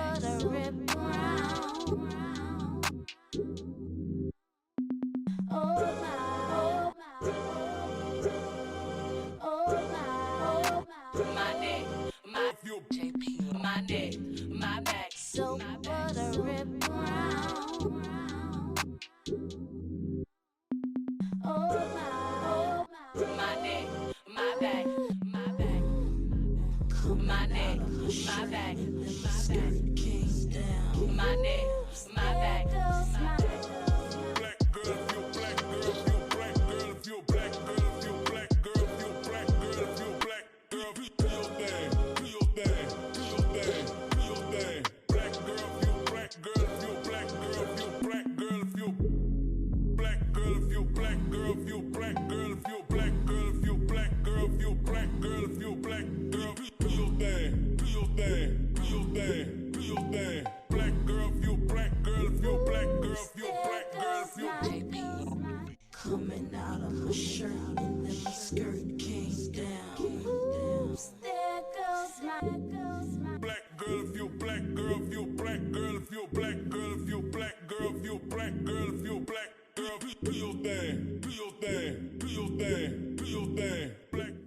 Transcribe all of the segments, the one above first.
what a rip round. Oh my, oh my neck, my JP, my neck, my back. So what a rip round. Oh my neck, my back, my back, my neck, my back, my back, my neck, my back, my back. Black girl, if you black girl, if you black girl, if you black girl, if you black girl, if you black girl, do your thing, do your thing, do your thing, do your thing. Black girl, if you black girl, if you black girl, if you black girl, if you black girl, if you black girl, if you black girl, if you black girl, if you black girl, if you black girl, if you black girl, do your thing, do your thing, do your thing, do your thing. Black girl, if you black girl, if you black girl, if you black girl, if you JP coming out of my shirt and then my skirt came down. There goes my black girl, if you black girl, if you black girl, if you black girl, if you black girl, if you black girl, if you black girl, do your thing, do your thing, do your thing, do your thing. Black girl.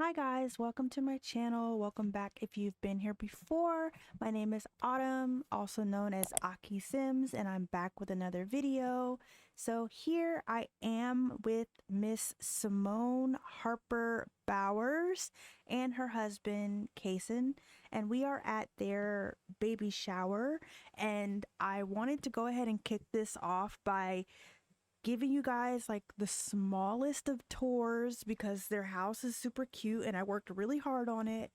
Hi guys, welcome to my channel. Welcome back if you've been here before. My name is Autumn, also known as akiisims, and I'm back with another video. So here I am with Miss Simone Harper Bowers and her husband Kason, and we are at their baby shower, and I wanted to go ahead and kick this off by giving you guys like the smallest of tours because their house is super cute and I worked really hard on it.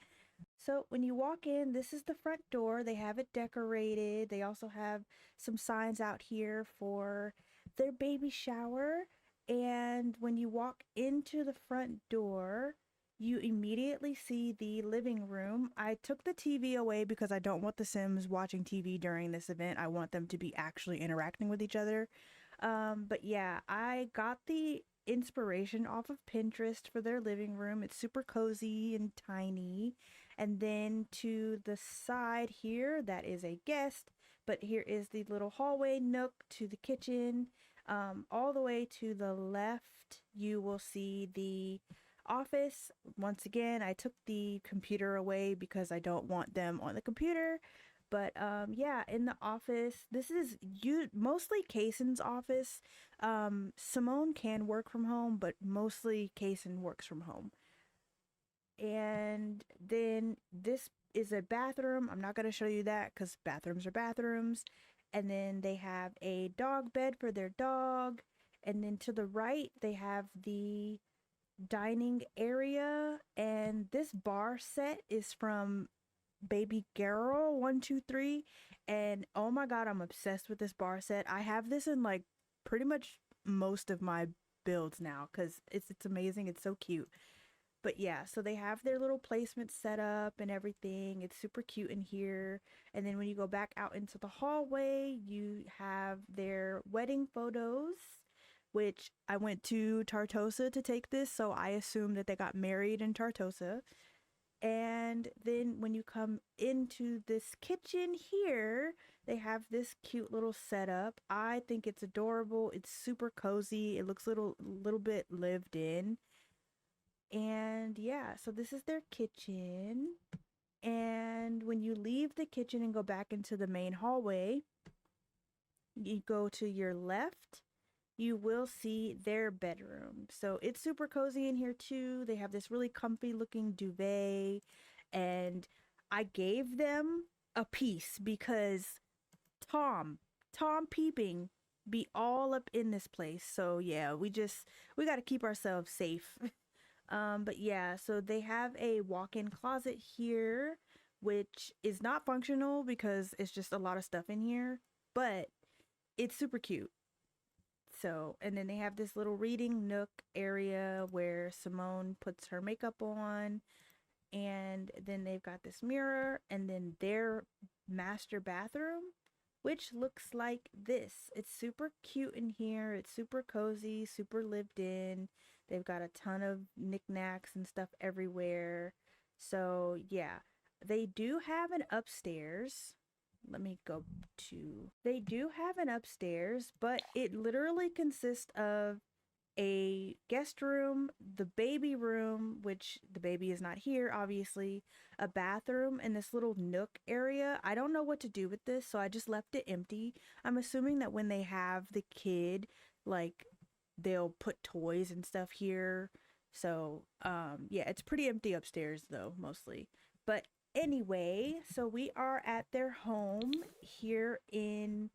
So when you walk in, this is the front door. They have it decorated. They also have some signs out here for their baby shower. And when you walk into the front door, you immediately see the living room. I took the TV away because I don't want the Sims watching TV during this event. I want them to be actually interacting with each other. But yeah, I got the inspiration off of Pinterest for their living room. It's super cozy and tiny. And then to the side here, that is a guest, but here is the little hallway nook to the kitchen. All the way to the left, you will see the office. Once again, I took the computer away because I don't want them on the computer. But yeah, in the office, this is mostly Kason's office. Simone can work from home, but mostly Kason works from home. And then this is a bathroom. I'm not going to show you that because bathrooms are bathrooms. And then they have a dog bed for their dog. And then to the right, they have the dining area. And this bar set is from Baby Girl 123, and oh my god, I'm obsessed with this bar set. I have this in like pretty much most of my builds now because it's amazing. It's so cute. But yeah, so they have their little placement set up and everything. It's super cute in here. And then when you go back out into the hallway, you have their wedding photos, which I went to Tartosa to take this, so I assume that they got married in Tartosa. And then when you come into this kitchen here, they have this cute little setup. I think it's adorable. It's super cozy. It looks little bit lived in. And yeah, so this is their kitchen. And when you leave the kitchen and go back into the main hallway, you go to your left, you will see their bedroom. So it's super cozy in here too. They have this really comfy looking duvet, and I gave them a piece because Tom peeping be all up in this place. So yeah, we got to keep ourselves safe. But yeah, so they have a walk-in closet here, which is not functional because it's just a lot of stuff in here, but it's super cute. So, and then they have this little reading nook area where Simone puts her makeup on. And then they've got this mirror, and then their master bathroom which looks like this. It's super cute in here. It's super cozy, super lived in. They've got a ton of knickknacks and stuff everywhere. So, yeah, they do have an upstairs. Let me go to. They do have an upstairs, but it literally consists of a guest room, the baby room, which the baby is not here, obviously, a bathroom, and this little nook area. I don't know what to do with this, so I just left it empty. I'm assuming that when they have the kid, like, they'll put toys and stuff here. So, yeah, it's pretty empty upstairs, though, mostly. But anyway, so we are at their home here in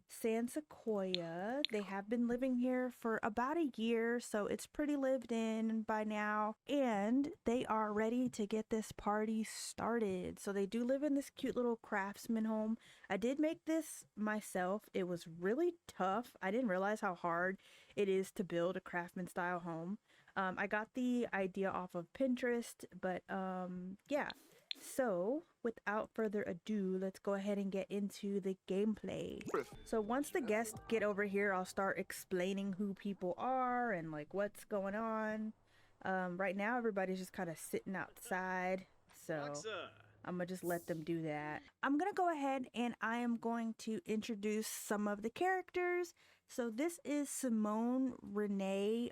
San Sequoia. They have been living here for about a year, so it's pretty lived in by now. And they are ready to get this party started. So they do live in this cute little craftsman home. I did make this myself. It was really tough. I didn't realize how hard it is to build a craftsman style home. I got the idea off of Pinterest, but yeah. So, without further ado, let's go ahead and get into the gameplay. So once the guests get over here, I'll start explaining who people are and like what's going on. Right now, everybody's just kind of sitting outside, so I'm gonna just let them do that. I'm gonna go ahead and I am going to introduce some of the characters. So this is Simone Renee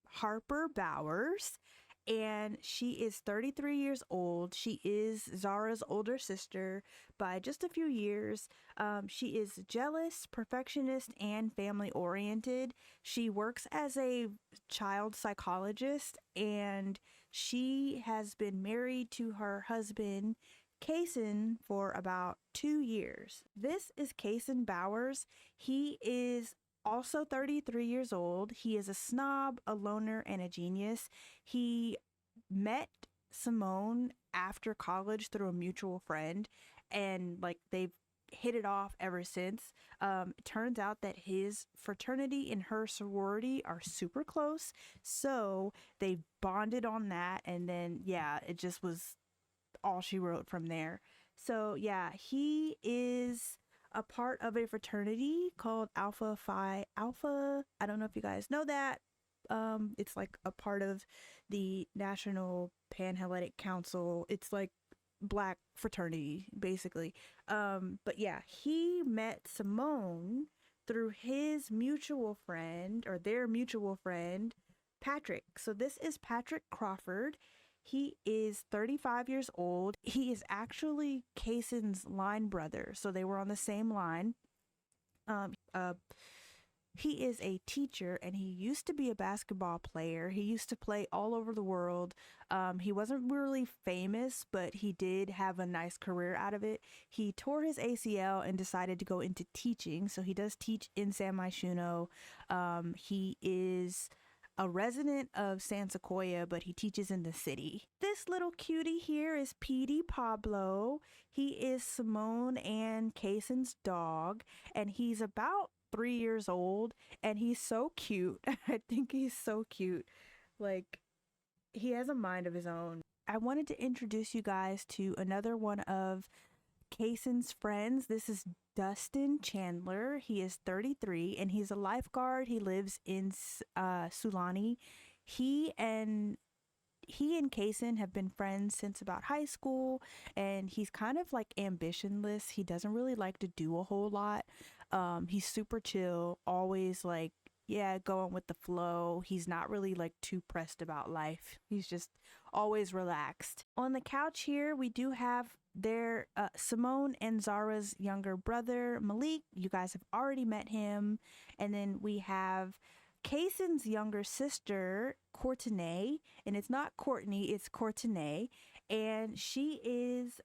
Harper Bowers, and she is 33 years old. She is Zara's older sister by just a few years. She is jealous, perfectionist, and family oriented. She works as a child psychologist, and she has been married to her husband, Kaysen, for about 2 years. This is Kaysen Bowers. He is also 33 years old. He is a snob, a loner, and a genius. He met Simone after college through a mutual friend, and like they've hit it off ever since. It turns out that his fraternity and her sorority are super close, so they bonded on that, and then yeah, it just was all she wrote from there. So yeah, he is a part of a fraternity called Alpha Phi Alpha. I don't know if you guys know that. It's like a part of the National Panhellenic Council. It's like black fraternity, basically. But yeah, he met Simone through his mutual friend, or their mutual friend, Patrick. So this is Patrick Crawford. He is 35 years old. He is actually Kaysen's line brother, so they were on the same line. He is a teacher, and he used to be a basketball player. He used to play all over the world. He wasn't really famous, but he did have a nice career out of it. He tore his ACL and decided to go into teaching, so he does teach in San Myshuno. He is a resident of San Sequoia, but he teaches in the city. This little cutie here is Petey Pablo. He is Simone and Kaysen's dog, and he's about 3 years old, and he's so cute. I think he's so cute. Like, he has a mind of his own. I wanted to introduce you guys to another one of Kaysen's friends. This is Dustin Chandler. He is 33 and he's a lifeguard. He lives in Sulani. He and Kaysen have been friends since about high school, and he's kind of like ambitionless. He doesn't really like to do a whole lot. He's super chill, always like, yeah, going with the flow. He's not really like too pressed about life. He's just always relaxed. On the couch here, we do have their Simone and Zara's younger brother, Malik. You guys have already met him. And then we have Kaysen's younger sister, Courtenay, and it's not Courtney, it's Courtenay, and she is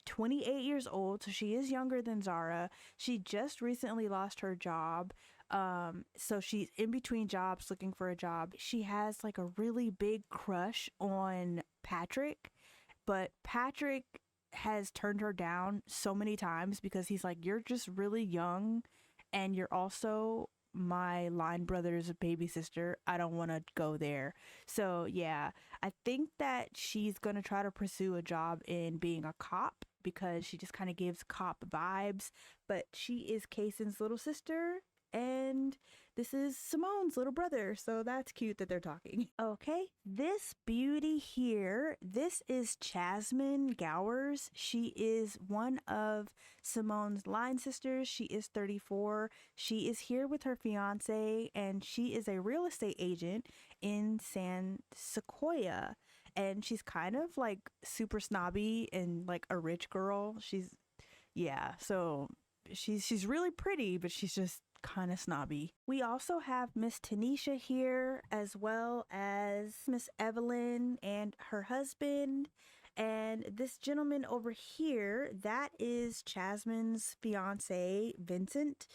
28 years old, so she is younger than Zara. She just recently lost her job, so she's in between jobs looking for a job. She has like a really big crush on Patrick, but Patrick has turned her down so many times because he's like, you're just really young and you're also my line brother's baby sister. I don't want to go there. So yeah, I think that she's gonna try to pursue a job in being a cop, because she just kind of gives cop vibes, but she is Kaysen's little sister, and this is Simone's little brother, so that's cute that they're talking. Okay, this beauty here, this is Jasmine Gowers. She is one of Simone's line sisters. She is 34. She is here with her fiance, and she is a real estate agent in San Sequoia. And she's kind of like super snobby and like a rich girl. So she's really pretty, but she's just kind of snobby. We also have Miss Tanisha here, as well as Miss Evelyn and her husband. And this gentleman over here, that is Jasmine's fiance, Vincent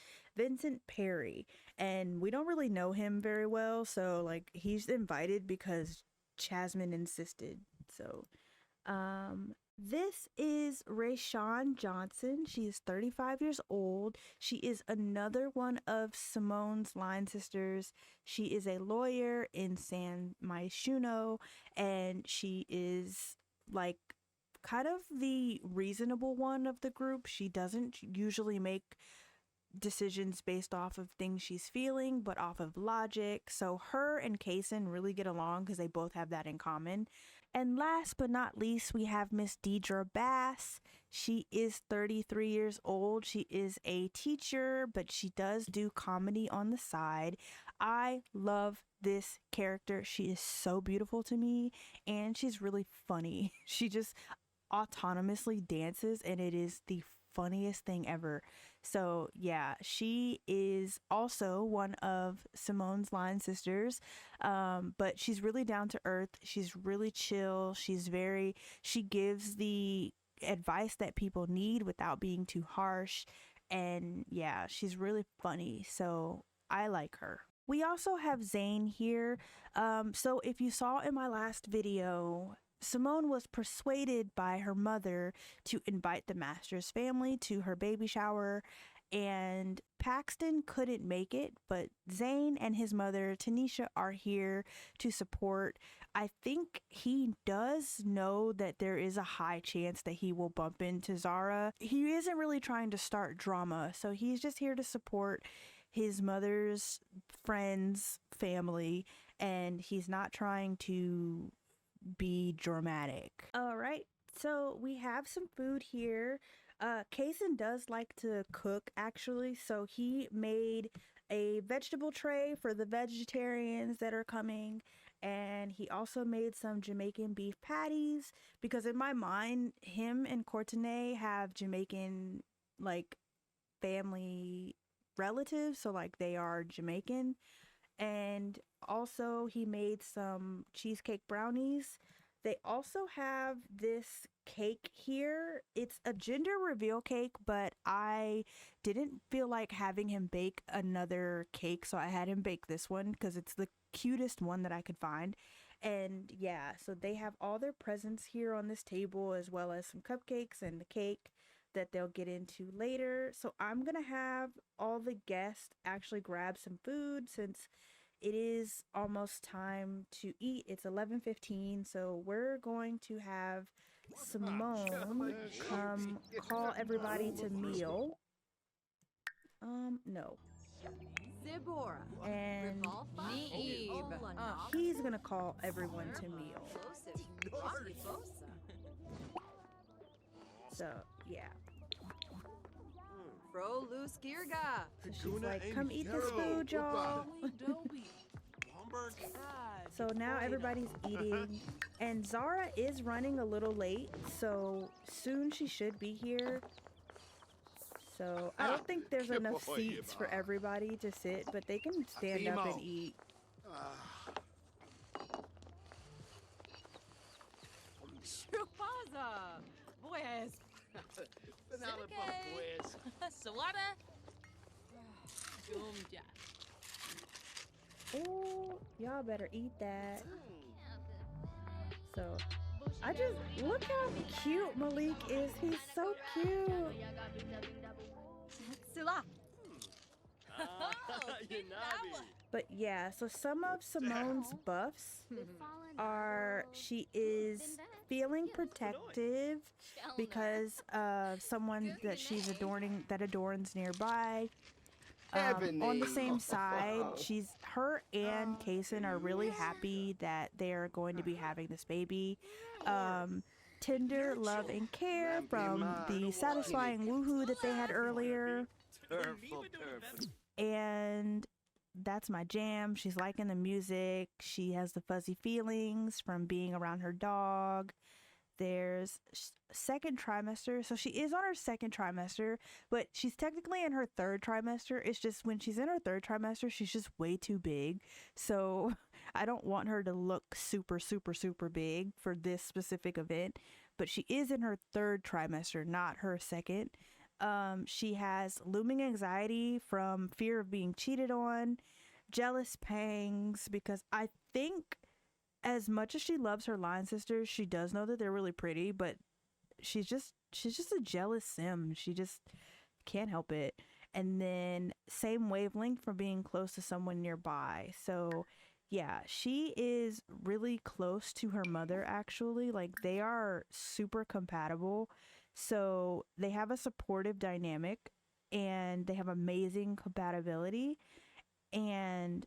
Perry. And we don't really know him very well, so like he's invited because Jasmine insisted. So this is Rayshawn Johnson. She is 35 years old. She is another one of Simone's line sisters. She is a lawyer in San Myshuno, and she is like kind of the reasonable one of the group. She doesn't usually make decisions based off of things she's feeling, but off of logic. So her and Kaysen really get along because they both have that in common. And last but not least, we have Miss Deidre Bass. She is 33 years old. She is a teacher, but she does do comedy on the side. I love this character. She is so beautiful to me, and she's really funny. She just autonomously dances, and it is the funniest thing ever. So yeah, she is also one of Simone's line sisters, but she's really down to earth. She's really chill. She gives the advice that people need without being too harsh, and yeah, she's really funny, so I like her. We also have Zayne here. So if you saw in my last video, Simone was persuaded by her mother to invite the Masters family to her baby shower, and Paxton couldn't make it, but Zayne and his mother Tanisha are here to support. I think he does know that there is a high chance that he will bump into Zara. He isn't really trying to start drama, so he's just here to support his mother's friends, family, and he's not trying to be dramatic. All right, so we have some food here. Kaysen does like to cook, actually, so he made a vegetable tray for the vegetarians that are coming, and he also made some Jamaican beef patties, because in my mind, him and Courtenay have Jamaican like family relatives, so like they are Jamaican. And also he made some cheesecake brownies. They also have this cake here. It's a gender reveal cake, but I didn't feel like having him bake another cake, so I had him bake this one because it's the cutest one that I could find. And yeah, so they have all their presents here on this table, as well as some cupcakes and the cake that they'll get into later. So I'm gonna have all the guests actually grab some food, since it is almost time to eat. It's 11:15, so we're going to have Simone come call everybody to meal. No. And he's gonna call everyone to meal. So yeah. Fro loose girga. So she's like, come eat this food, y'all. So now everybody's eating, and Zara is running a little late, so soon she should be here. So I don't think there's enough seats for everybody to sit, but they can stand up and eat. Chupaza. Pues. Sawada. Gumja. Oh, y'all better eat that. So I just look how cute Malik is. He's so cute. Sila. But yeah, so some of Simone's buffs are she is feeling protective because of someone that she's adorning that adorns nearby. On the same side, her and Kaysen are really happy that they're going to be having this baby. Tender love and care from the satisfying woohoo that they had earlier. And that's my jam. She's liking the music. She has the fuzzy feelings from being around her dog. There's second trimester, so she is on her second trimester, but she's technically in her third trimester. It's just when she's in her third trimester, she's just way too big. So I don't want her to look super big for this specific event, but she is in her third trimester, not her second. She has looming anxiety from fear of being cheated on, jealous pangs, because I think as much as she loves her line sisters, she does know that they're really pretty, but she's just a jealous sim. She just can't help it. And then same wavelength from being close to someone nearby. So yeah, she is really close to her mother actually. Like they are super compatible. So they have a supportive dynamic and they have amazing compatibility, and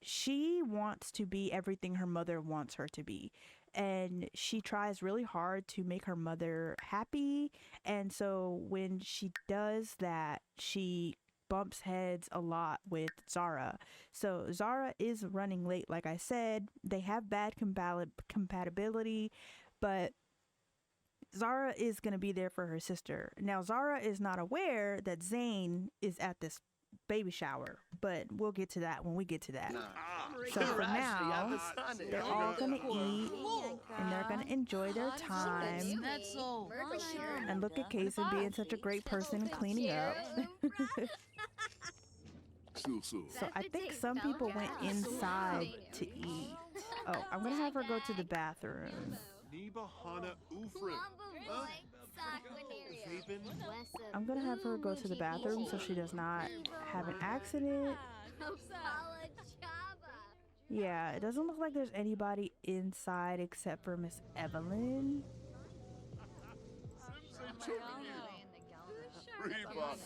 she wants to be everything her mother wants her to be, and she tries really hard to make her mother happy. And so when she does that, she bumps heads a lot with Zara. So Zara is running late, like I said. They have bad compatibility, but Zara is going to be there for her sister. Now, Zara is not aware that Zayne is at this baby shower, but we'll get to that when we get to that. So for now, they're all going to eat and they're going to enjoy their time. And look at Kaysen being such a great person and cleaning up. So I think some people went inside to eat. Oh, I'm going to have her go to the bathroom. I'm gonna have her go to the bathroom so she does not have an accident. Yeah, it doesn't look like there's anybody inside except for Miss Evelyn.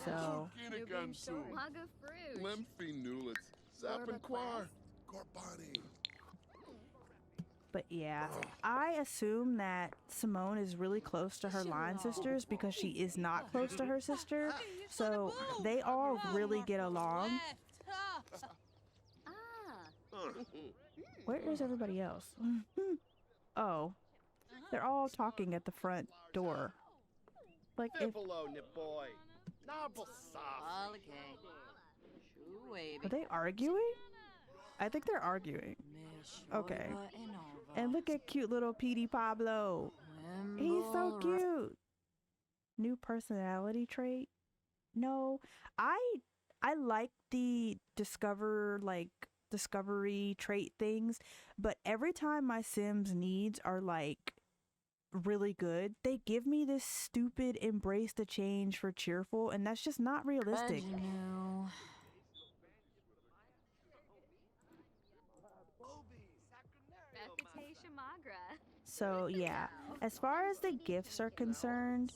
So but yeah, I assume that Simone is really close to her line sisters because she is not close to her sister. So they all really get along. Where is everybody else? Oh, they're all talking at the front door. Like if... Are they arguing? I think they're arguing. Okay. And look at cute little Petey Pablo. He's so cute. New personality trait? No, I like the discovery trait things, but every time my Sims needs are like really good, they give me this stupid embrace the change for cheerful, and that's just not realistic. So yeah, as far as the gifts are concerned,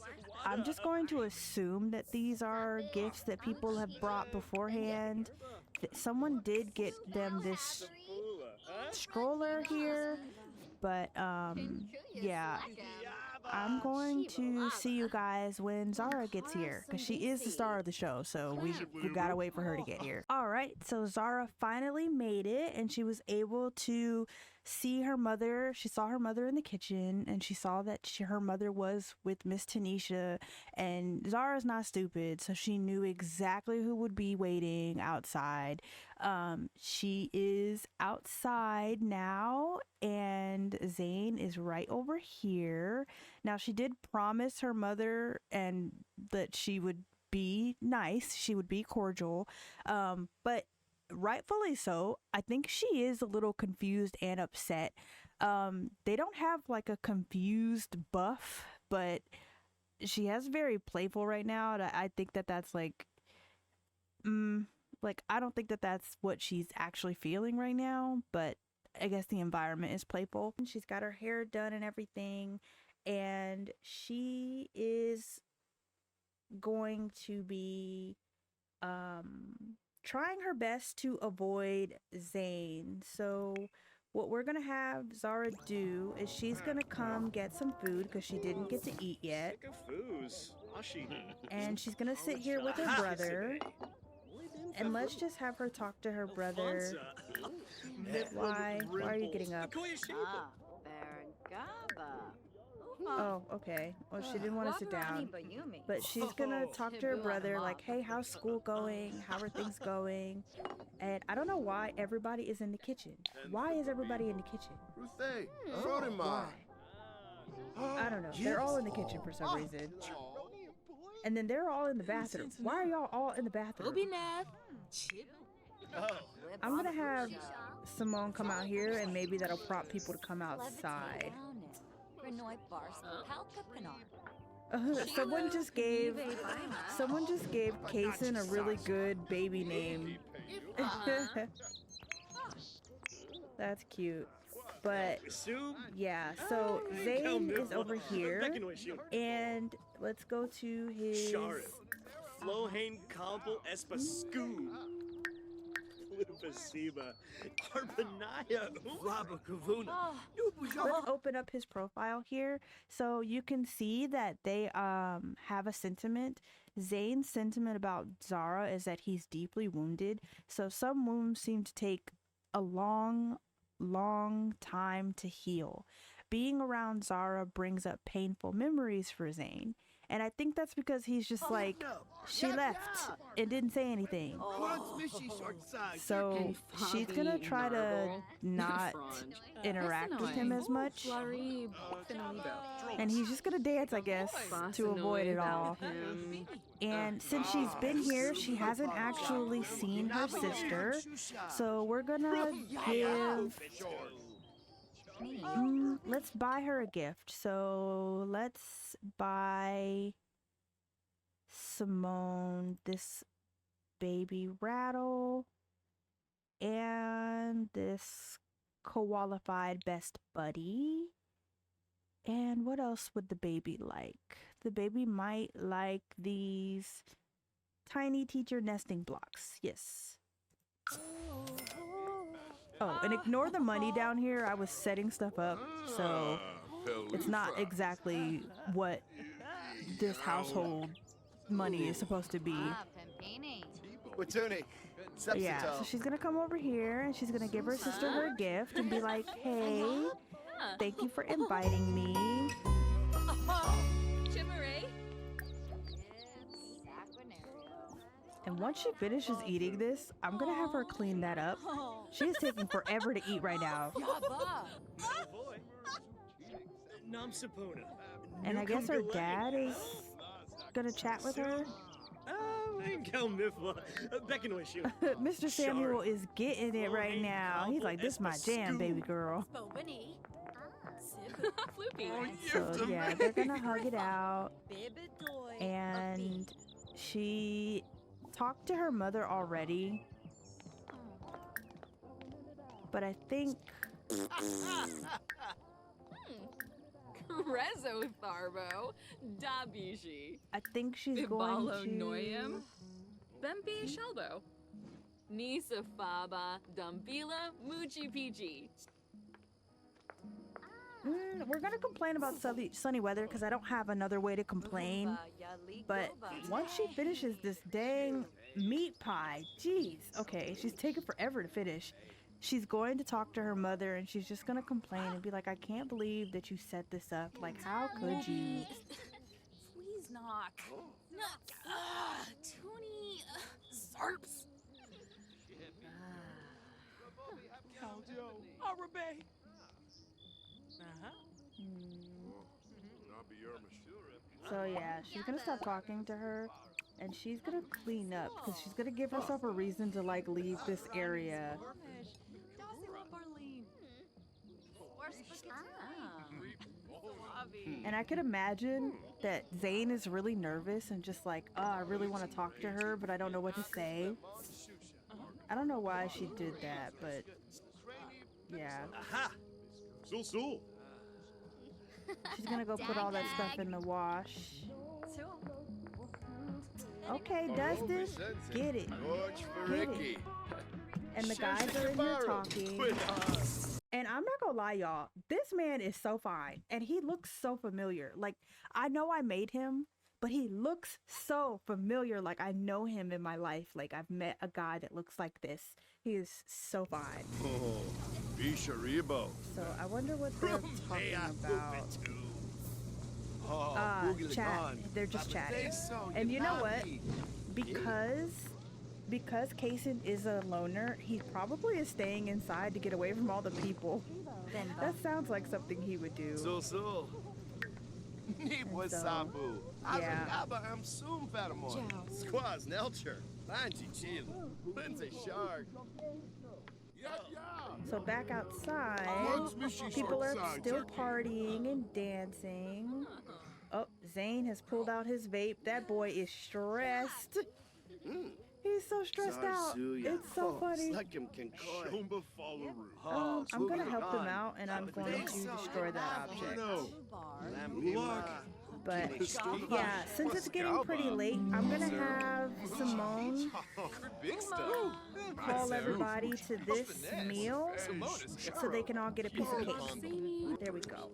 I'm just going to assume that these are gifts that people have brought beforehand. Someone did get them this stroller here, but yeah, I'm going to see you guys when Zara gets here, because she is the star of the show, so we gotta wait for her to get here. Alright, so Zara finally made it, and she was able to see her mother. She saw her mother in the kitchen, and she saw that her mother was with Miss Tanisha, and Zara's not stupid, so she knew exactly who would be waiting outside. She is outside now, and Zayne is right over here. Now, she did promise her mother and that she would be nice, she would be cordial, but rightfully so. I think she is a little confused and upset. They don't have like a confused buff, but she has very playful right now. I think that that's like Like, I don't think that that's what she's actually feeling right now, but I guess the environment is playful. And she's got her hair done and everything, and she is going to be trying her best to avoid Zayne. So what we're gonna have Zara do is she's gonna come get some food because she didn't get to eat yet, and she's gonna sit here with her brother. And let's just have her talk to her brother. Why are you getting up? Ah, Bergaba. Oh, okay. Well, she didn't want to sit down. But she's gonna talk to her brother, like, hey, how's school going? How are things going? And I don't know why everybody is in the kitchen. Why is everybody in the kitchen? Why? I don't know. They're all in the kitchen for some reason. And then they're all in the bathroom. Why are y'all all in the bathroom? I'm gonna have Simone come out here, and maybe that'll prompt people to come outside. Someone just gave Kaysen a really good baby name. That's cute. But yeah, so Zayne is over here, and let's go to his Flohain Kampel Espascu. Lupasiba. Arbanaya. Rabakavuna. Let's open up his profile here so you can see that they have a sentiment. Zayne's sentiment about Zara is that he's deeply wounded. So some wounds seem to take a long time to heal. Being around Zara brings up painful memories for Zayne. And I think that's because he's just like, she left and didn't say anything. So she's gonna try to not interact with him as much. And he's just gonna dance, I guess, to avoid it all. And since she's been here, she hasn't actually seen her sister. So we're gonna give... let's buy her a gift. So let's buy Simone this baby rattle and this qualified best buddy. And what else would the baby like? The baby might like these tiny teacher nesting blocks. Yes. Oh, and ignore the money down here. I was setting stuff up, so it's not exactly what this household money is supposed to be. Yeah, so she's gonna come over here and she's gonna give her sister her gift and be like, hey, thank you for inviting me. And once she finishes eating this, I'm gonna have her clean that up. She is taking forever to eat right now. And I guess her dad is gonna chat with her. Mr. Samuel is getting it right now. He's like, this is my jam, baby girl. So yeah, they're gonna hug it out. And she talked to her mother already, but I think Rezo Tharbo, Dabishi. I think she's going to Bempi Shelbo. Nisa Faba, Dumbila, Muchi Piji. We're gonna complain about sunny weather because I don't have another way to complain. But once she finishes this dang meat pie, jeez. Okay, she's taking forever to finish. She's going to talk to her mother and she's just gonna complain and be like, I can't believe that you set this up. Like, how could you? Please knock. Toonie. Zarps. So yeah, she's gonna stop talking to her and she's gonna clean up because she's gonna give herself a reason to like leave this area. And I could imagine that Zayne is really nervous and just like, oh, I really want to talk to her, but I don't know what to say. I don't know why she did that, but yeah. Aha! Sul. She's gonna go put all that stuff in the wash. Okay, Dustin, get it. Get it. And the guys are in here talking. And I'm not gonna lie, y'all. This man is so fine. And he looks so familiar. Like, I know I made him, but he looks so familiar. Like, I know him in my life. Like, I've met a guy that looks like this. He is so fine. Oh, Bisharibo. So I wonder what they're talking about. Chat. They're just chatting. And you know what? Because Kaysen is a loner, he probably is staying inside to get away from all the people. That sounds like something he would do. Sul. Nibwa sabu. Yeah. I'm soon fatamon. Squaz Nelcher. Lanji Chile. Lindsay Shark. So back outside, people are still partying and dancing. Oh, Zayne has pulled out his vape. That boy is stressed. He's so stressed out. It's so funny. I'm gonna help him out, and I'm going to destroy that object. But yeah, since it's getting pretty late, I'm gonna have Simone call everybody to this meal so they can all get a piece of cake. There we go.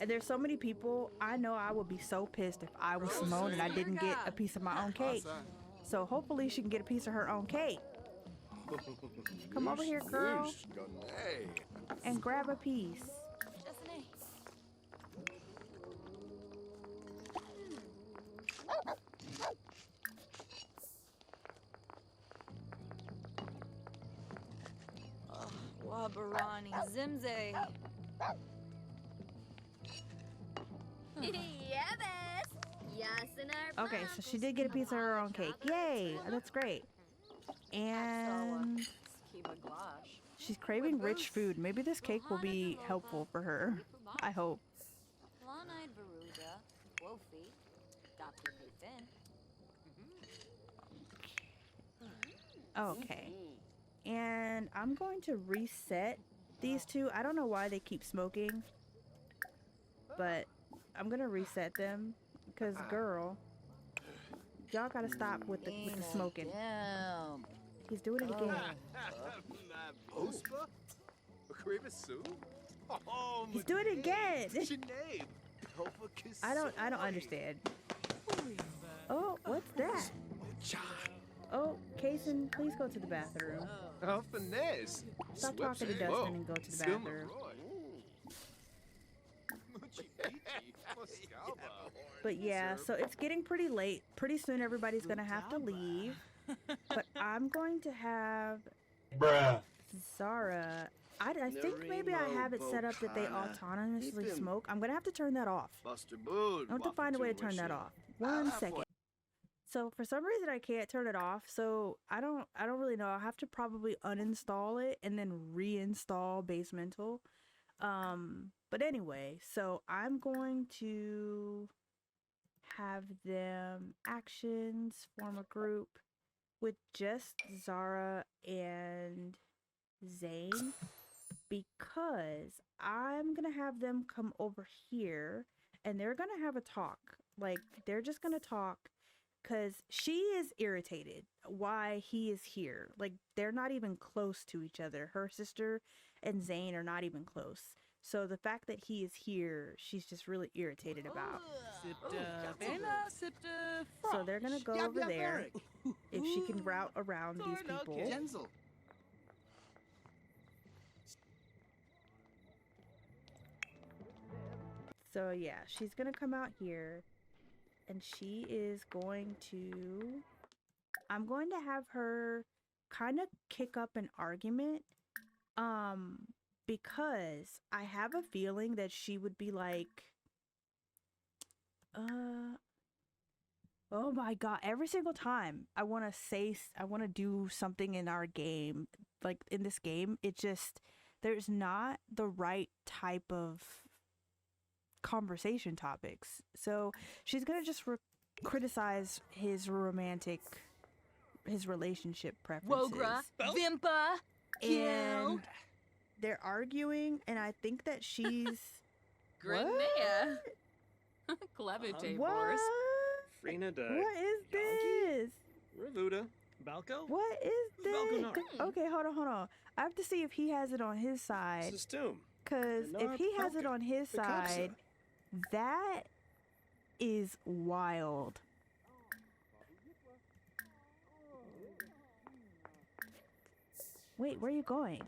And there's so many people, I know I would be so pissed if I was Simone and I didn't get a piece of my own cake. So hopefully she can get a piece of her own cake. Come over here, girl, and grab a piece. Wabarani Zimze. Okay, so she did get a piece of her own cake. Yay! That's great. And she's craving rich food. Maybe this cake will be helpful for her. I hope. Okay. And I'm going to reset these two. I don't know why they keep smoking, but I'm gonna reset them because, girl, y'all gotta stop with the smoking. He's doing it again. He's doing it again. I don't understand. Oh, what's that? Oh, Kaysen, please go to the bathroom. Stop talking to Dustin and go to the bathroom. But yeah, so it's getting pretty late. Pretty soon everybody's gonna have to leave. But I'm going to have Zara. I think maybe I have it set up that they autonomously smoke. I'm gonna have to turn that off. I have to find a way to turn that off. 1 second. So for some reason I can't turn it off. So I don't really know. I'll have to probably uninstall it and then reinstall Basemental. But anyway, so I'm going to have them actions, form a group with just Zara and Zayne, because I'm gonna have them come over here and they're gonna have a talk. Like, they're just gonna talk because she is irritated why he is here. Like, they're not even close to each other. Her sister and Zayne are not even close. So the fact that he is here, she's just really irritated about. So they're gonna go over there if she can route around these people. So yeah, she's gonna come out here and she is going to, I'm going to have her kind of kick up an argument, because I have a feeling that she would be like, oh my god, every single time I want to do something in our game, like in this game, it just, there's not the right type of conversation topics. So she's gonna just criticize his his relationship preferences. Wogra, Vimpa, Kill, And they're arguing, and I think that she's Grenea. Clevute, what? Boris. Frina de What is this? Revuda. Balco? What is this? Valgonar. Okay, hold on. I have to see if he has it on his side. System. Because if he has it on his Picapsa. side, that is wild. Wait, where are you going?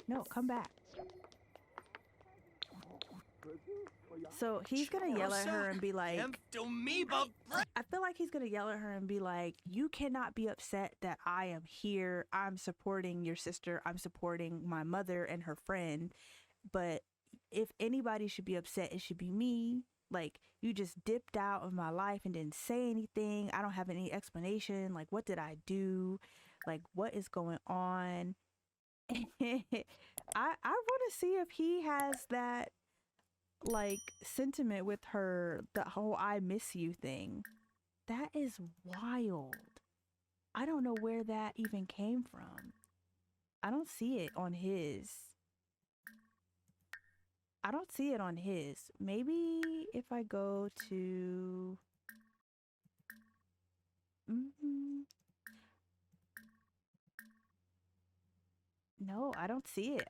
No, come back. So he's gonna yell at her and be like, I feel like he's gonna yell at her and be like, you cannot be upset that I am here. I'm supporting your sister. I'm supporting my mother and her friend. But if anybody should be upset, it should be me. Like, you just dipped out of my life and didn't say anything. I don't have any explanation. Like, what did I do? Like, what is going on? I want to see if he has that, like, sentiment with her, the whole I miss you thing. That is wild. I don't know where that even came from. I don't see it on his. Maybe if I go to no, I don't see it.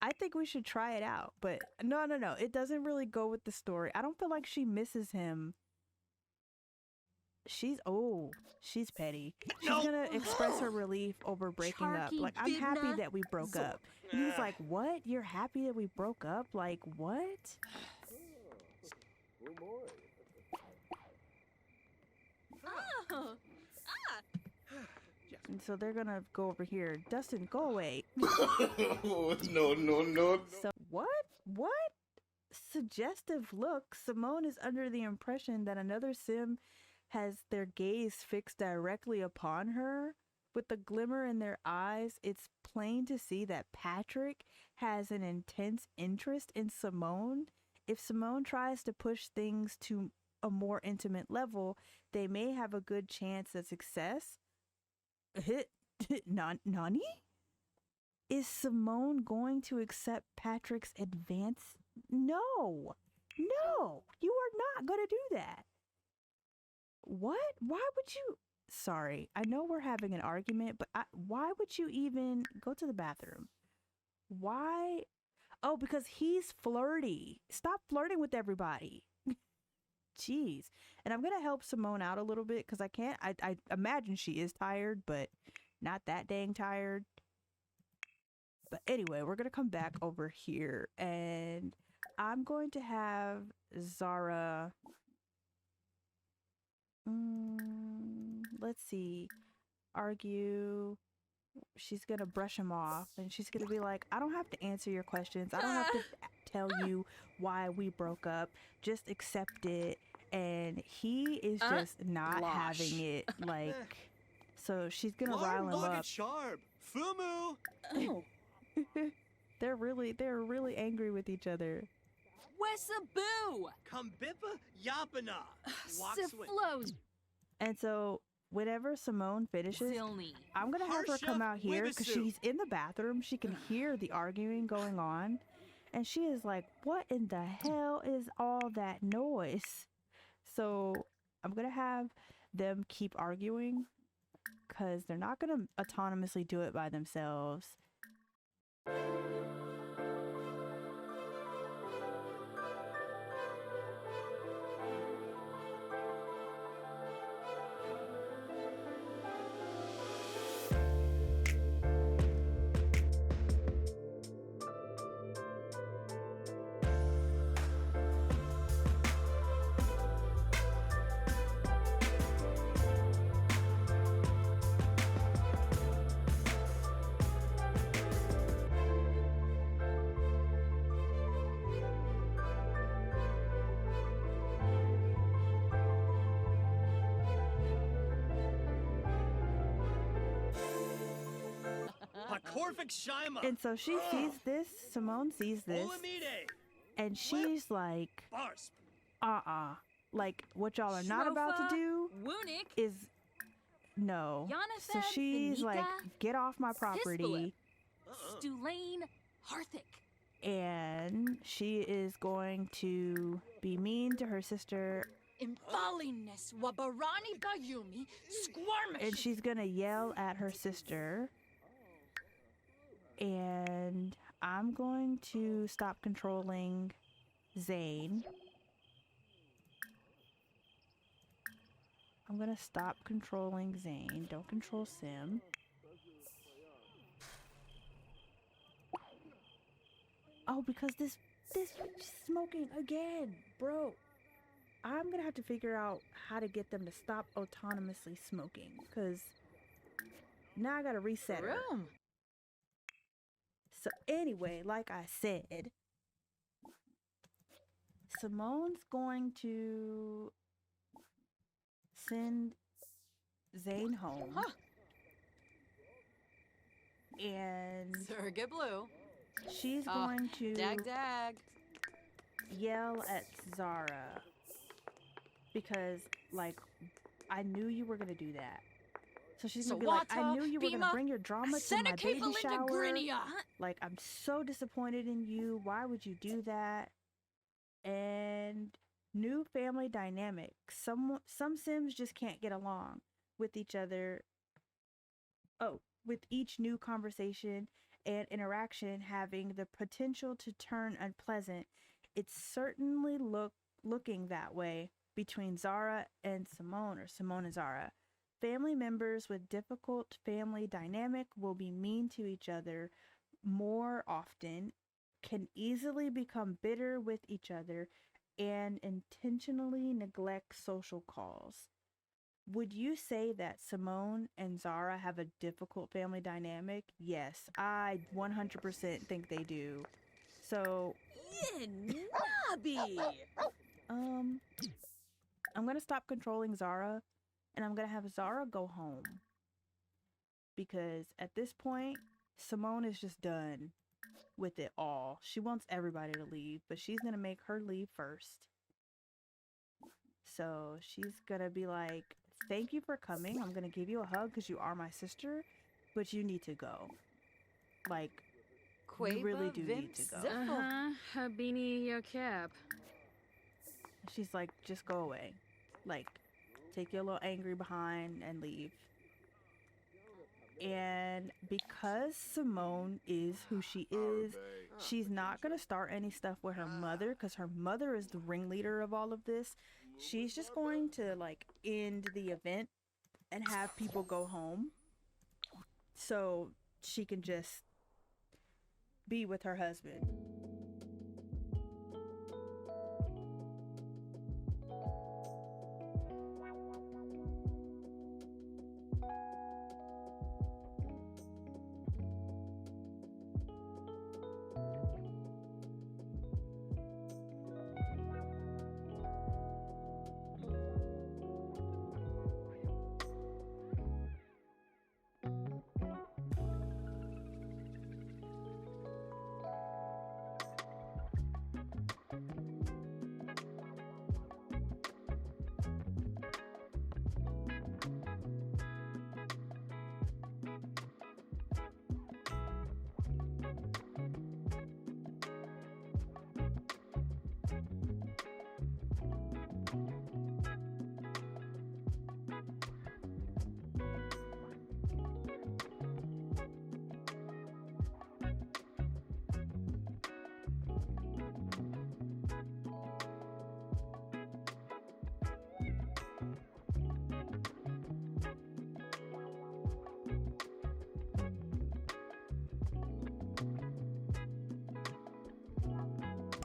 I think we should try it out, but no. It doesn't really go with the story. I don't feel like she misses him. She's petty. She's gonna express her relief over breaking up. Charky Like, I'm happy Vidna. that we broke up. And he's like, what? You're happy that we broke up? Like, what? Oh. And so they're gonna go over here. Dustin, go away. No. So what? Suggestive look. Simone is under the impression that another sim has their gaze fixed directly upon her. With the glimmer in their eyes, it's plain to see that Patrick has an intense interest in Simone. If Simone tries to push things to a more intimate level, they may have a good chance at success. Nani? Is Simone going to accept Patrick's advance? No, you are not going to do that. What? Why would you? Sorry, I know we're having an argument, but why would you even go to the bathroom? Why? Oh, because he's flirty. Stop flirting with everybody. Jeez. And I'm going to help Simone out a little bit because I imagine she is tired, but not that dang tired. But anyway, we're going to come back over here and I'm going to have Zara. Let's see. Argue. She's going to brush him off and she's going to be like, I don't have to answer your questions. I don't have to tell you why we broke up. Just accept it. And he is just not having it. Like, so she's going to rile him up. Sharp. Fumu. Oh. They're really angry with each other. Wesaboo! Kambippa Yapana. Siflos. And so whenever Simone finishes, Zilny. I'm going to have her Harsha come out here because Wibisu. she's in the bathroom. She can hear the arguing going on. And she is like, what in the hell is all that noise? So I'm going to have them keep arguing because they're not going to autonomously do it by themselves. Hakorvik Shima. And so she sees this, Simone sees this, Olamide. and she's like, Barsp. like, what y'all are not about to do Wunick. is No. So Yanifeb, she's like, Vinika, get off my property. Stulain, Harthic. And she is going to be mean to her sister. Imfalingness Wabarani Bayumi, Squirmish. And she's gonna yell at her sister. And I'm going to stop controlling Zayne. I'm gonna stop controlling Zayne. Don't control Sim. Oh, because this smoking again, bro. I'm gonna have to figure out how to get them to stop autonomously smoking, because now I gotta reset her. Room. So anyway, like I said, Simone's going to send Zayne home. Huh. And Surrogate Blue. she's going to Dag. yell at Zara because, like, I knew you were gonna do that. So she's gonna be like, I knew you were gonna bring your drama to my baby shower. Like, I'm so disappointed in you. Why would you do that? And new family dynamic. Some Sims just can't get along with each other. Oh, with each new conversation and interaction having the potential to turn unpleasant. It's certainly looking that way between Zara and Simone, or Simone and Zara. Family members with difficult family dynamic will be mean to each other more often, can easily become bitter with each other, and intentionally neglect social calls. Would you say that Simone and Zara have a difficult family dynamic? Yes, I 100% think they do. So, Nobby. I'm gonna stop controlling Zara, and I'm gonna have Zara go home. Because at this point, Simone is just done with it all. She wants everybody to leave, but she's gonna make her leave first. So she's gonna be like, thank you for coming. I'm gonna give you a hug because you are my sister, but you need to go. Like, you really do need to go. Habini Yokeb. She's like, just go away. Like, take your little angry behind and leave. And because Simone is who she is, she's not going to start any stuff with her mother because her mother is the ringleader of all of this. She's just going to, like, end the event and have people go home so she can just be with her husband.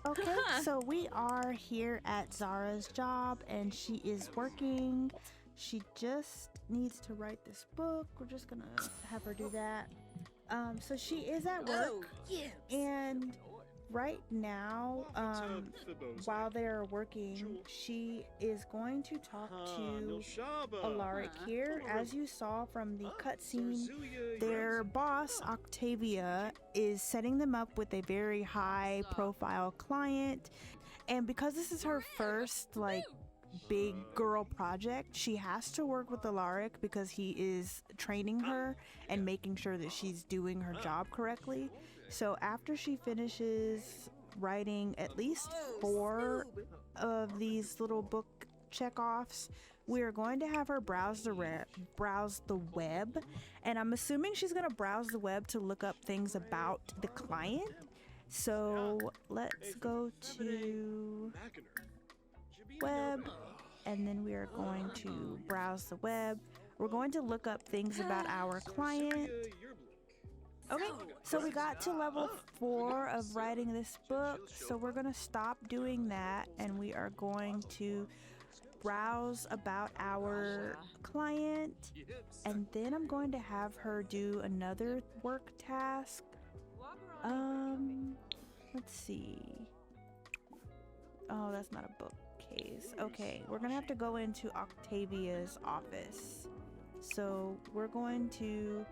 Okay, so we are here at Zara's job and she is working. She just needs to write this book. We're just gonna have her do that. So she is at work, and right now, while they're working, she is going to talk to Alaric here. As you saw from the cutscene, their boss, Octavia, is setting them up with a very high profile client. And because this is her first, like, big girl project. She has to work with Alaric because he is training her and making sure that she's doing her job correctly. So after she finishes writing at least 4 of these little book checkoffs, we are going to have her browse the web, and I'm assuming she's going to browse the web to look up things about the client. So let's go to web, and then we are going to browse the web. We're going to look up things about our client. Okay, so we got to level 4 of writing this book, so we're gonna stop doing that, and we are going to browse about our client, and then I'm going to have her do another work task. Let's see. Oh, that's not a bookcase. Okay, we're gonna have to go into Octavia's office. So we're going to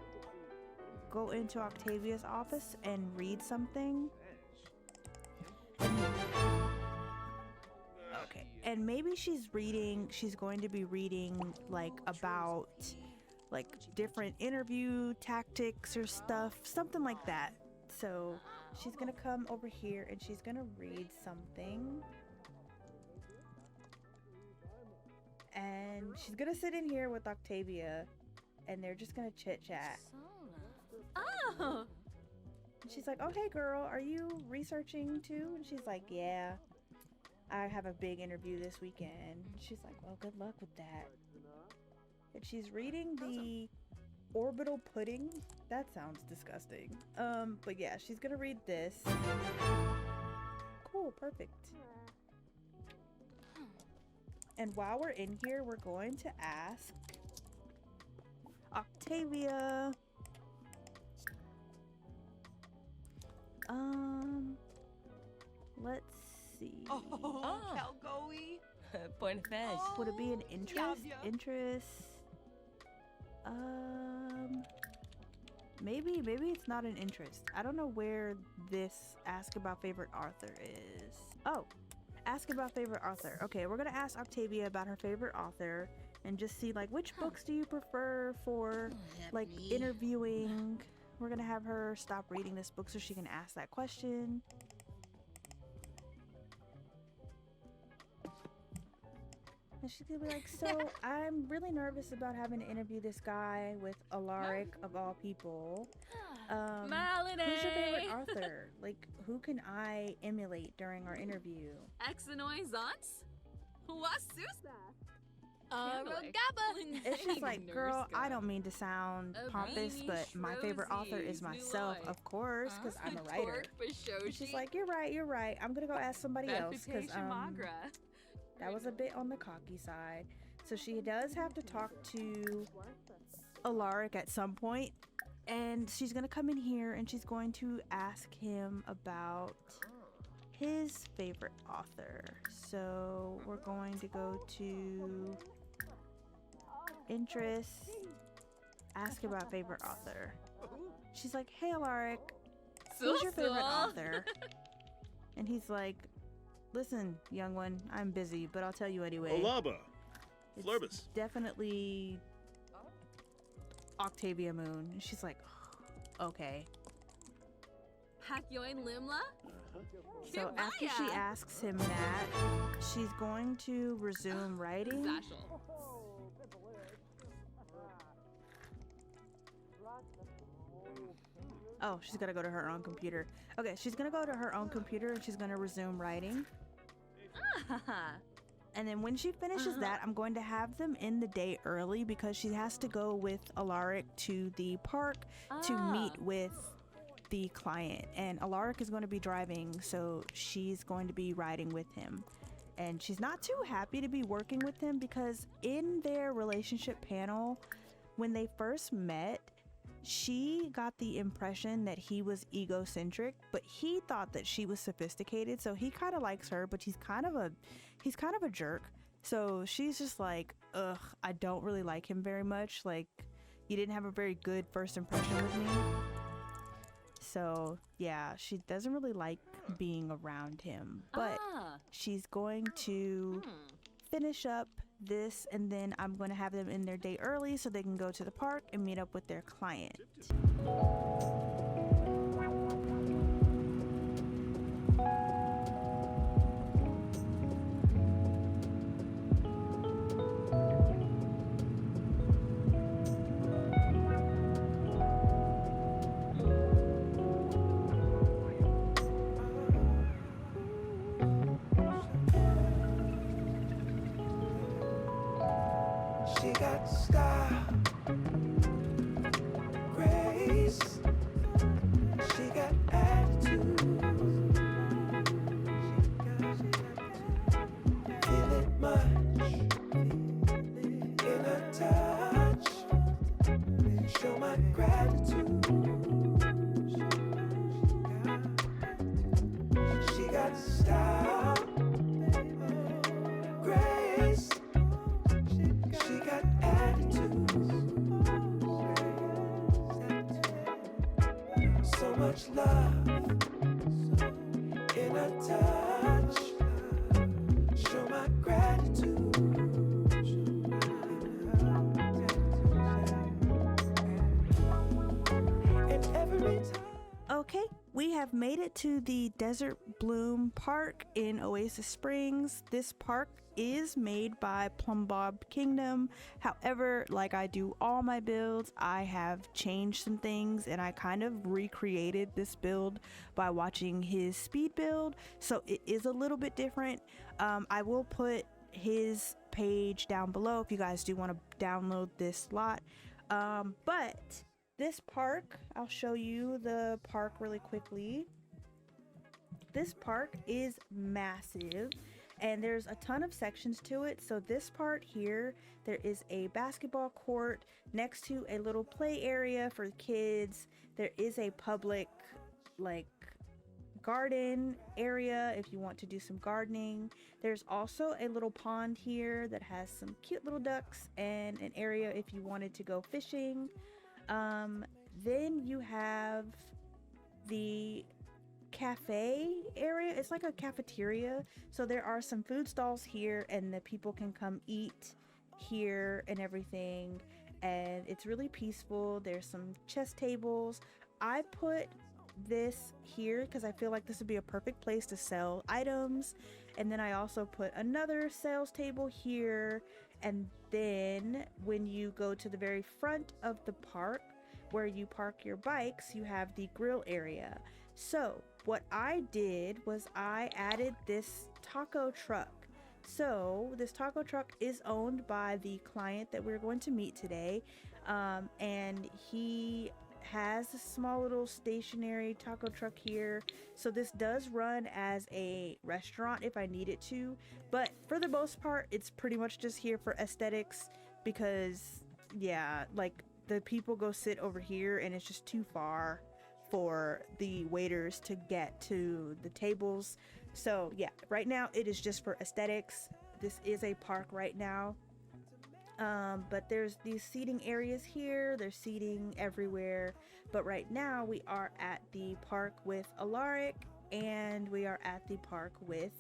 go into Octavia's office and read something. Okay, and maybe she's going to be reading like about like different interview tactics or stuff, something like that. So she's gonna come over here and she's gonna read something. And she's gonna sit in here with Octavia and they're just gonna chit chat. Oh! And she's like, oh, hey girl, are you researching too? And she's like, yeah, I have a big interview this weekend. And she's like, well, good luck with that. And she's reading the orbital pudding. That sounds disgusting. But yeah, she's gonna read this. Cool, perfect. And while we're in here, we're going to ask Octavia. Let's see. Calgoey. Point of Would it be an interest? Maybe it's not an interest. I don't know where this ask about favorite author is. Oh, ask about favorite author. Okay, we're gonna ask Octavia about her favorite author and just see like which books do you prefer for like interviewing. We're gonna have her stop reading this book so she can ask that question. And she's gonna be like, so I'm really nervous about having to interview this guy with Alaric of all people. Who's your favorite author? Like, who can I emulate during our interview? Exenoisance? Wasusa? It's just like, girl, I don't mean to sound pompous, but my favorite author is myself, of course, because I'm a writer. And she's like, you're right. I'm gonna go ask somebody else, because that was a bit on the cocky side. So she does have to talk to Alaric at some point, and she's gonna come in here and she's going to ask him about his favorite author. So we're going to go to interests, ask about favorite author. She's like, hey Alaric, who's your favorite author? And he's like, listen, young one, I'm busy, but I'll tell you anyway. Olaba. It's Flurbus. definitely Octavia Moon. And she's like, okay. Hakyoin Limla? So after she asks him that, she's going to resume writing. Zashel. Oh, she's gotta go to her own computer. Okay, she's gonna go to her own computer and she's gonna resume writing. And then when she finishes that, I'm going to have them end the day early because she has to go with Alaric to the park to meet with the client. And Alaric is going to be driving, so she's going to be riding with him. And she's not too happy to be working with him because in their relationship panel, when they first met, she got the impression that he was egocentric, but he thought that she was sophisticated, so he kind of likes her, but he's kind of a jerk. So she's just like, ugh, I don't really like him very much. Like, you didn't have a very good first impression with me. So yeah, she doesn't really like being around him, but she's going to finish up this, and then I'm going to have them in their day early so they can go to the park and meet up with their client. She got style, grace. She got attitude. Feel it much in her touch. Show my gratitude. She got style, grace. She got attitude. So much love in her touch. Show my gratitude. And every time. Okay, we have made it to the Desert Bloom Park in Oasis Springs. This park is made by Plumbob Kingdom. However, like I do all my builds, I have changed some things and I kind of recreated this build by watching his speed build, so it is a little bit different. I will put his page down below if you guys do want to download this lot. But this park, I'll show you the park really quickly. This park is massive and there's a ton of sections to it. So this part here, there is a basketball court next to a little play area for kids. There is a public like garden area if you want to do some gardening. There's also a little pond here that has some cute little ducks and an area if you wanted to go fishing. Then you have the cafe area. It's like a cafeteria, so there are some food stalls here and the people can come eat here and everything, and it's really peaceful. There's some chess tables. I put this here because I feel like this would be a perfect place to sell items, and then I also put another sales table here. And then when you go to the very front of the park where you park your bikes, you have the grill area. So what I did was I added this taco truck. So this taco truck is owned by the client that we're going to meet today, and he has a small little stationary taco truck here. So this does run as a restaurant if I need it to, but for the most part it's pretty much just here for aesthetics because yeah, like the people go sit over here and it's just too far for the waiters to get to the tables. So yeah, right now it is just for aesthetics. This is a park right now, but there's these seating areas here. There's seating everywhere, but right now we are at the park with Alaric and we are at the park with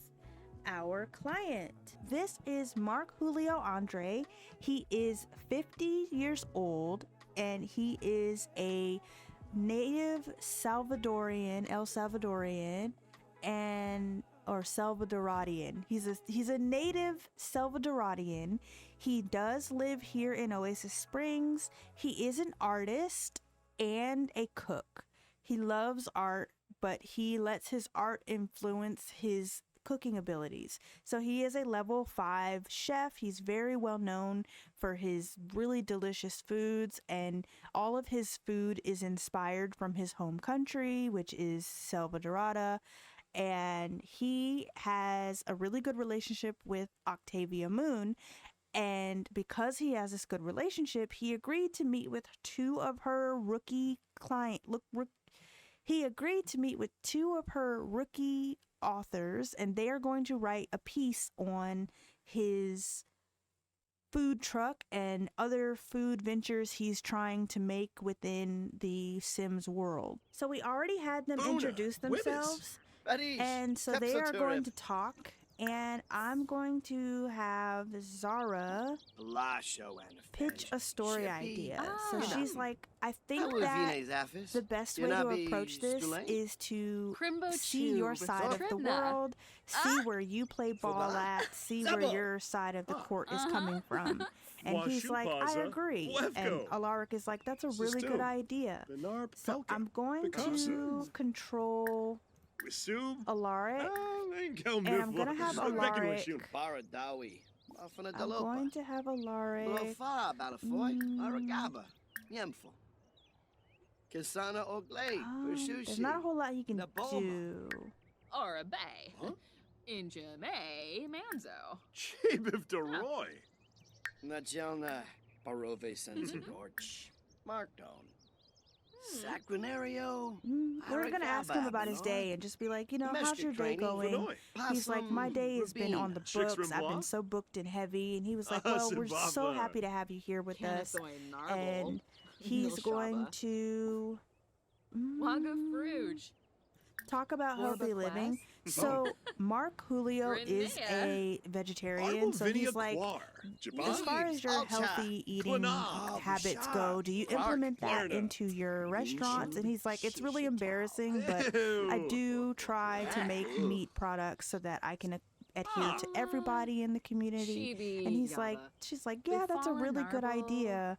our client. This is Mark Julio Andre. He is 50 years old and he is a native Salvadorian, El Salvadorian, and or Salvadoradian. He's a native Salvadoradian. He does live here in Oasis Springs. He is an artist and a cook. He loves art, but he lets his art influence his cooking abilities. So he is a level 5 chef. He's very well known for his really delicious foods, and all of his food is inspired from his home country, which is Salvadorada. And he has a really good relationship with Octavia Moon, and because he has this good relationship, he agreed to meet with two of her rookie authors, and they are going to write a piece on his food truck and other food ventures he's trying to make within the Sims world. So we already had them introduce themselves, and so they are going to talk, And I'm going to have Zara Blasho and pitch a story idea. So Ah. she's like, I think How that Vines Affis? the best way to approach this is to Crimbo see your tube. side of the Tribna. world, see where you play ball at, see where Zabo. your side of the court is coming from. And he's like, I Washupaza. agree. And Levko. Alaric is like, that's a really good Sistum. idea. Benar So Pelka. I'm going Picasso. to control Wisub. Alaric. And And I'm gonna have Alaric. Baradawi. Bafana I'm going Dalopa. to have Alaric. Blofa, Balafoy, Mm. Aragaba, Yemfo. Kasana Oglay, There's not a whole lot he can The Bulma. do. Or a bay. Huh? Injame Manzo. Chabiv DeRoy. Najalna, Barove Sensegorch, Markdon. Sacrinario. We're gonna ask him about his day and just be like, you know, how's your day going? He's like, my day has been on the Chicks from books. I've been Block? so booked and heavy. And he was like, well, we're so Zimbabwe. happy to have you here with us. Canathoy Narble. And he's going Nilshaba. to Waga mm, Fruge. talk about Florba healthy living. class? So Mark Julio is Grenada. a vegetarian. So he's like, as far as your Alcha, healthy eating Plumbob, habits Shah, go, do you Clark, implement that Florida. into your restaurants? And he's like, it's really embarrassing, but I do try to make meat products so that I can adhere to everybody in the community. Chibi And he's like, Yaba. she's like, yeah, that's a fallen really good marble. idea.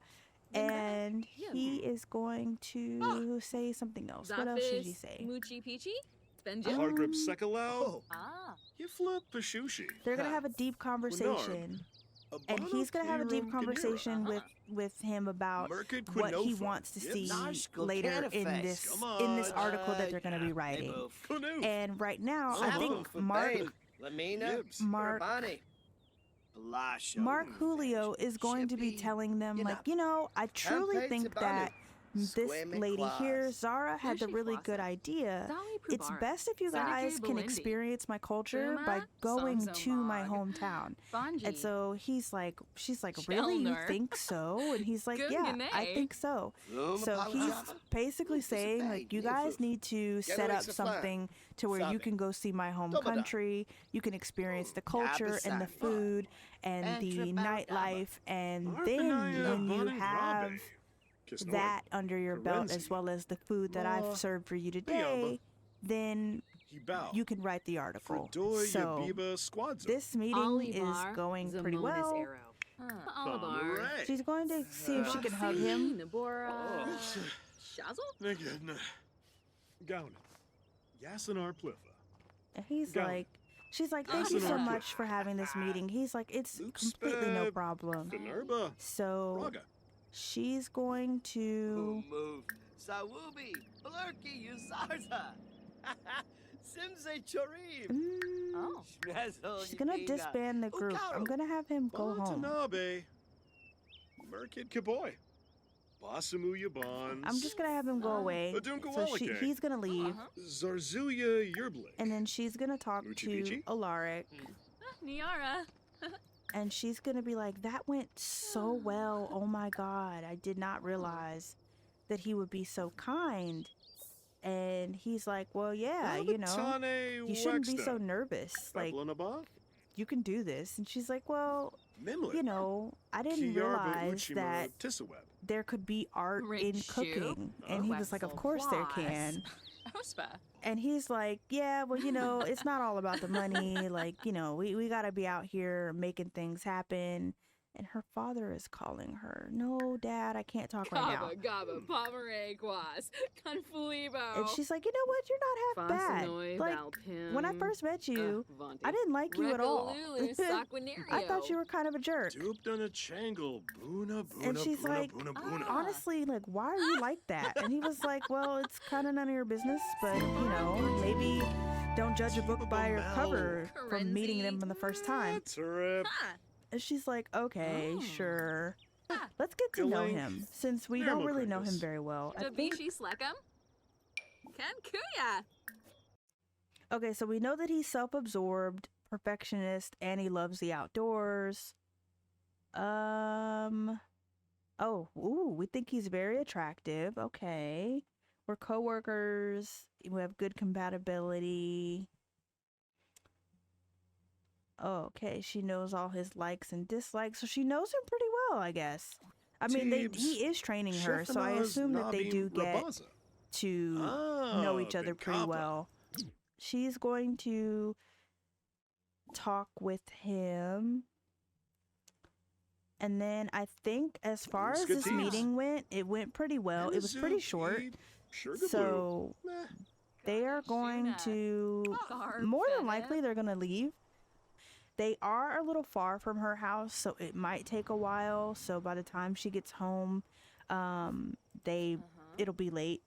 And Yeah. he is going to say something else. What else should he Zapis say? Muchi Pichi? Benja? Hargrip Sekalau. Ah. Yifla Pashushi. They're gonna have a deep conversation, and he's gonna have a deep conversation with him about what he wants to see later in this article that they're gonna be writing. And right now, I think Mark Julio is going to be telling them, like, you know, I truly think that this lady here, Zara, had the really good idea. It's best if you guys can experience my culture by going to my hometown. And so she's like, really, you think so? And he's like, yeah, I think so. So he's basically saying, like, you guys need to set up something to where you can go see my home country, you can experience the culture and the food and the nightlife, and then when you have that under your belt, as well as the food that I've served for you today, then you can write the article. So this meeting is going pretty well. Olivar. She's going to see if she can hug him. Nabora. Shazzle? Gauna. Yasanar Pliffa. And he's Go. like, she's like, thank you so much for having this meeting. He's like, it's completely no problem. Benerba. So Raga. she's going to Move. Sawubi. Blurky. Yuzarza. Simse Chorim. Oh. she's gonna disband the group. I'm gonna have him go home. Watanabe. Merkid Kaboy. Basamu Yaban. I'm just gonna have him go away. So he's gonna leave, Zarzuya Yerblik. and then she's gonna talk Uchi to Pichi? Alaric, Niara. and she's gonna be like, that went so well. Oh my god, I did not realize that he would be so kind. And he's like, well, yeah, you know, you shouldn't be so nervous. Like, you can do this. And she's like, well, you know, I didn't realize that there could be art in cooking. And he was like, of course there can. And he's like, yeah, well, you know, it's not all about the money. Like, you know, we got to be out here making things happen. And her father is calling her. No, Dad, I can't talk right now. Gaba, Pomeray, Quas, Confulibo. And she's like, you know what? You're not half bad. Like, when I first met you, I didn't like you at all. I thought you were kind of a jerk. And she's like, honestly, like, why are you like that? And he was like, well, it's kind of none of your business, but, you know, maybe don't judge a book by your cover from meeting them for the first time. And she's like, okay, sure. Let's get to know him, since we don't really know him very well. I think... Okay, so we know that he's self-absorbed, perfectionist, and he loves the outdoors. We think he's very attractive. Okay. We're co-workers. We have good compatibility. Okay, she knows all his likes and dislikes, so she knows him pretty well, I guess. I mean, he is training her, so I assume that they do get to know each other pretty well. She's going to talk with him. And then I think as far as this meeting went, it went pretty well. It was pretty short. So they are going to, more than likely, they're going to leave. They are a little far from her house, so it might take a while. So by the time she gets home, it'll be late.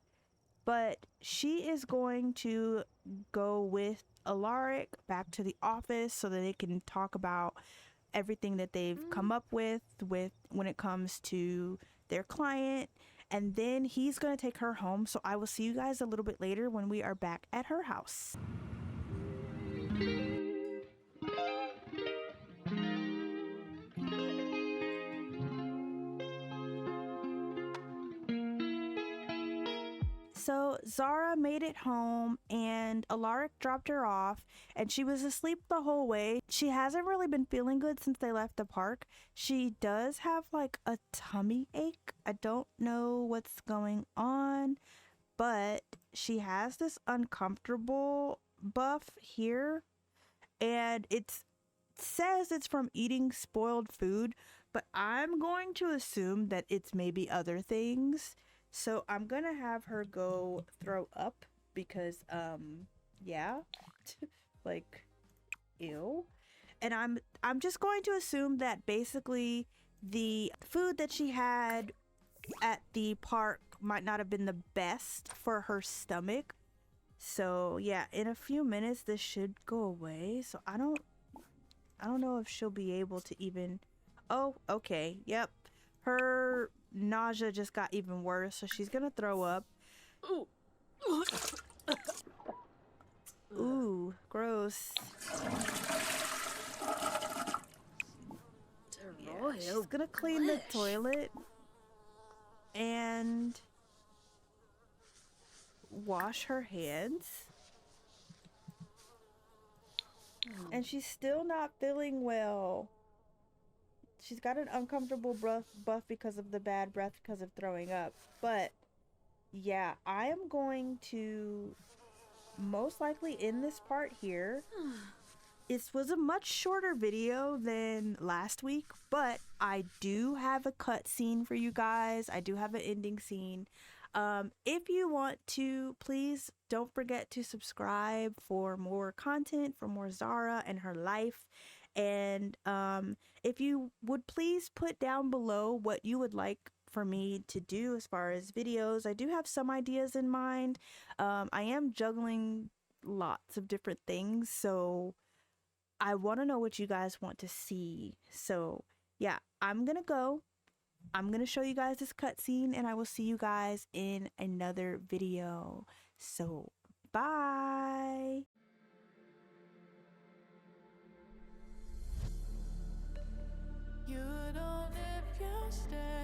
But she is going to go with Alaric back to the office so that they can talk about everything that they've come up with when it comes to their client. And then he's going to take her home. So I will see you guys a little bit later when we are back at her house. So Zara made it home and Alaric dropped her off and she was asleep the whole way. She hasn't really been feeling good since they left the park. She does have like a tummy ache. I don't know what's going on, but she has this uncomfortable buff here and it says it's from eating spoiled food, but I'm going to assume that it's maybe other things. So I'm gonna have her go throw up because yeah, like ew. And I'm just going to assume that basically the food that she had at the park might not have been the best for her stomach. So yeah, in a few minutes this should go away. So I don't know if she'll be able to even. Oh, okay. Yep. Her nausea just got even worse, so she's gonna throw up. Ooh, gross. Yeah, she's gonna clean the toilet and wash her hands. And she's still not feeling well. She's got an uncomfortable buff because of the bad breath because of throwing up. But yeah, I am going to most likely end this part here. This was a much shorter video than last week, but I do have a cut scene for you guys. I do have an ending scene. If you want to, please don't forget to subscribe for more content, for more Zara and her life. And if you would please put down below what you would like for me to do as far as videos. I do have some ideas in mind. I am juggling lots of different things, so I want to know what you guys want to see. So yeah, I'm gonna go. I'm gonna show you guys this cutscene and I will see you guys in another video. So bye. You don't if you stay.